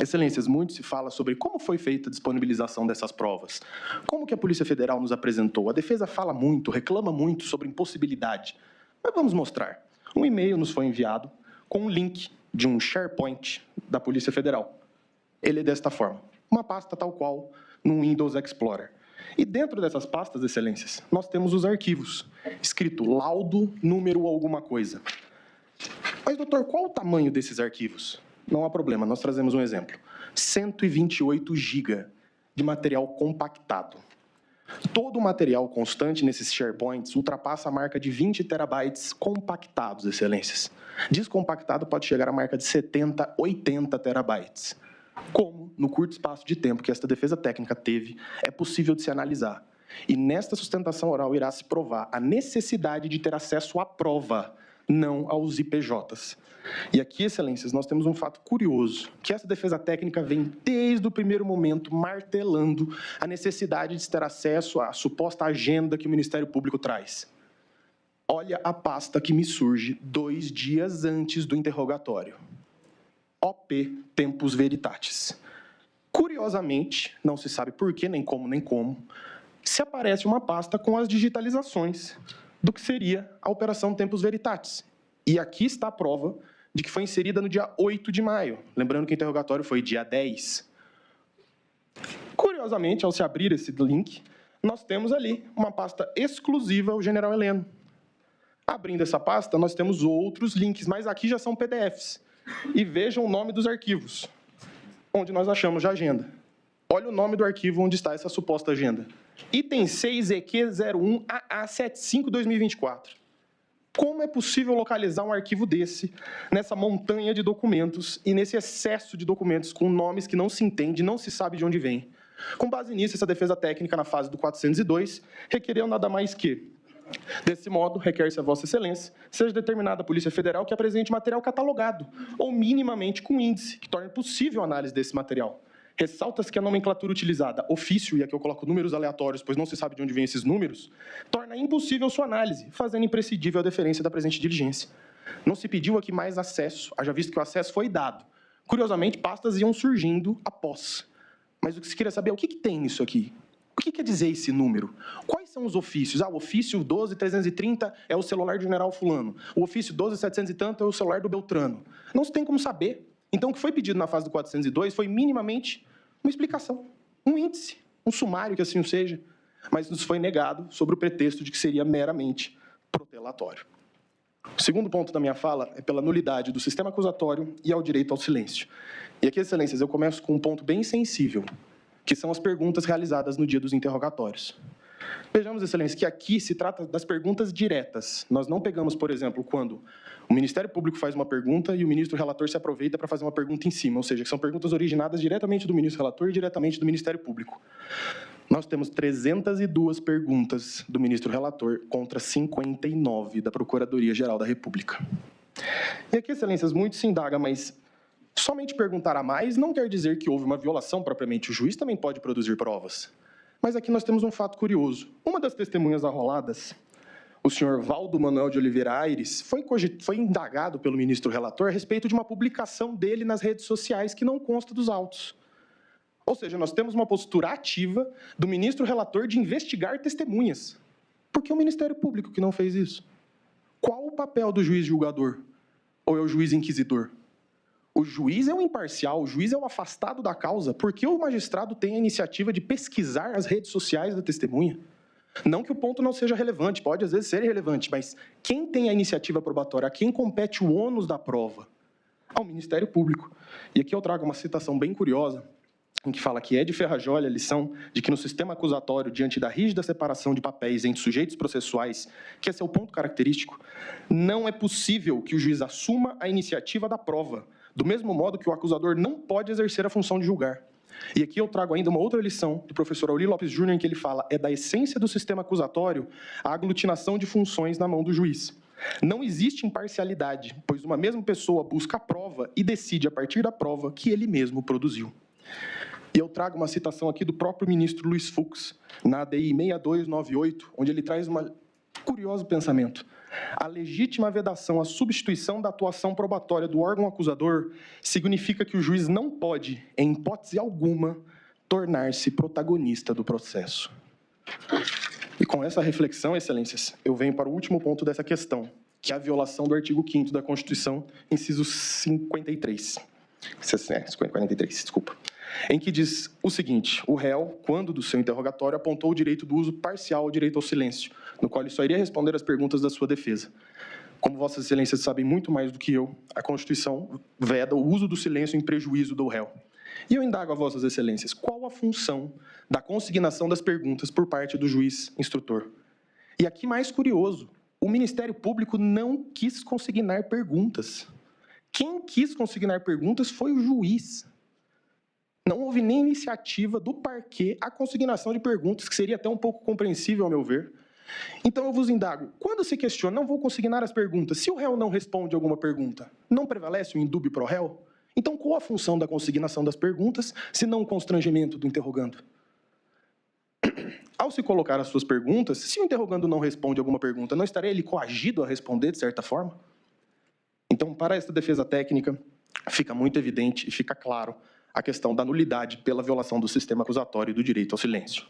Excelências, muito se fala sobre como foi feita a disponibilização dessas provas. Como que a Polícia Federal nos apresentou? A defesa fala muito, reclama muito sobre impossibilidade. Mas vamos mostrar. Um e-mail nos foi enviado com um link de um SharePoint da Polícia Federal. Ele é desta forma, uma pasta tal qual no Windows Explorer. E dentro dessas pastas, excelências, nós temos os arquivos, escrito laudo, número alguma coisa. Mas, doutor, qual o tamanho desses arquivos? Não há problema, nós trazemos um exemplo. 128 GB de material compactado. Todo o material constante nesses SharePoints ultrapassa a marca de 20 terabytes compactados, excelências. Descompactado pode chegar à marca de 70, 80 terabytes. Como, no curto espaço de tempo que esta defesa técnica teve, é possível de se analisar. E nesta sustentação oral irá se provar a necessidade de ter acesso à prova, não aos IPJs. E aqui, excelências, nós temos um fato curioso, que essa defesa técnica vem desde o primeiro momento martelando a necessidade de se ter acesso à suposta agenda que o Ministério Público traz. Olha a pasta que me surge 2 dias antes do interrogatório. OP Tempus Veritatis. Curiosamente, não se sabe por quê, nem como, se aparece uma pasta com as digitalizações do que seria a Operação Tempus Veritatis. E aqui está a prova de que foi inserida no dia 8 de maio. Lembrando que o interrogatório foi dia 10. Curiosamente, ao se abrir esse link, nós temos ali uma pasta exclusiva ao General Heleno. Abrindo essa pasta, nós temos outros links, mas aqui já são PDFs. E vejam o nome dos arquivos, onde nós achamos a agenda. Olha o nome do arquivo onde está essa suposta agenda. Item 6EQ01AA75-2024. Como é possível localizar um arquivo desse, nessa montanha de documentos e nesse excesso de documentos com nomes que não se entende, não se sabe de onde vem? Com base nisso, essa defesa técnica na fase do 402 requereu nada mais que: desse modo, requer-se a Vossa Excelência seja determinada a Polícia Federal que apresente material catalogado, ou minimamente com índice, que torne possível a análise desse material. Ressalta-se que a nomenclatura utilizada, ofício, e aqui eu coloco números aleatórios, pois não se sabe de onde vêm esses números, torna impossível sua análise, fazendo imprescindível a deferência da presente diligência. Não se pediu aqui mais acesso, haja visto que o acesso foi dado. Curiosamente, pastas iam surgindo após. Mas o que se queria saber é o que tem nisso aqui? O que quer dizer esse número? Quais são os ofícios? O ofício 12330 é o celular do general fulano. O ofício 12700 e tanto é o celular do Beltrano. Não se tem como saber. Então, o que foi pedido na fase do 402 foi minimamente uma explicação, um índice, um sumário que assim seja, mas nos foi negado sobre o pretexto de que seria meramente protelatório. O segundo ponto da minha fala é pela nulidade do sistema acusatório e ao direito ao silêncio. E aqui, excelências, eu começo com um ponto bem sensível, que são as perguntas realizadas no dia dos interrogatórios. Vejamos, excelência, que aqui se trata das perguntas diretas. Nós não pegamos, por exemplo, quando o Ministério Público faz uma pergunta e o ministro relator se aproveita para fazer uma pergunta em cima, ou seja, que são perguntas originadas diretamente do ministro relator e diretamente do Ministério Público. Nós temos 302 perguntas do ministro relator contra 59 da Procuradoria-Geral da República. E aqui, excelências, muito se indaga, mas somente perguntar a mais não quer dizer que houve uma violação propriamente. O juiz também pode produzir provas. Mas aqui nós temos um fato curioso. Uma das testemunhas arroladas, o senhor Valdo Manuel de Oliveira Aires, foi indagado pelo ministro relator a respeito de uma publicação dele nas redes sociais que não consta dos autos. Ou seja, nós temos uma postura ativa do ministro relator de investigar testemunhas. Por que o Ministério Público que não fez isso? Qual o papel do juiz julgador? Ou é o juiz inquisidor? O juiz é o imparcial, o juiz é o afastado da causa. Por que o magistrado tem a iniciativa de pesquisar as redes sociais da testemunha? Não que o ponto não seja relevante, pode às vezes ser irrelevante, mas quem tem a iniciativa probatória, a quem compete o ônus da prova? Ao Ministério Público. E aqui eu trago uma citação bem curiosa, em que fala que é de Ferrajoli a lição de que no sistema acusatório, diante da rígida separação de papéis entre sujeitos processuais, que esse é o ponto característico, não é possível que o juiz assuma a iniciativa da prova, do mesmo modo que o acusador não pode exercer a função de julgar. E aqui eu trago ainda uma outra lição do professor Auri Lopes Júnior, em que ele fala: é da essência do sistema acusatório a aglutinação de funções na mão do juiz. Não existe imparcialidade, pois uma mesma pessoa busca a prova e decide a partir da prova que ele mesmo produziu. E eu trago uma citação aqui do próprio ministro Luiz Fux, na ADI 6298, onde ele traz um curioso pensamento. A legítima vedação à substituição da atuação probatória do órgão acusador significa que o juiz não pode, em hipótese alguma, tornar-se protagonista do processo. E com essa reflexão, excelências, eu venho para o último ponto dessa questão, que é a violação do artigo 5º da Constituição, inciso 53. 43, desculpa. Em que diz o seguinte: o réu, quando do seu interrogatório, apontou o direito do uso parcial ao direito ao silêncio, no qual ele só iria responder às perguntas da sua defesa. Como vossas excelências sabem muito mais do que eu, a Constituição veda o uso do silêncio em prejuízo do réu. E eu indago a vossas excelências, qual a função da consignação das perguntas por parte do juiz instrutor? E aqui mais curioso, o Ministério Público não quis consignar perguntas. Quem quis consignar perguntas foi o juiz. Não houve nem iniciativa do parquê à consignação de perguntas, que seria até um pouco compreensível, ao meu ver. Então eu vos indago, quando se questiona, não vou consignar as perguntas, se o réu não responde alguma pergunta, não prevalece o indúbio pro réu? Então qual a função da consignação das perguntas, se não o constrangimento do interrogando? Ao se colocar as suas perguntas, se o interrogando não responde alguma pergunta, não estaria ele coagido a responder de certa forma? Então, para esta defesa técnica, fica muito evidente e fica claro a questão da nulidade pela violação do sistema acusatório e do direito ao silêncio.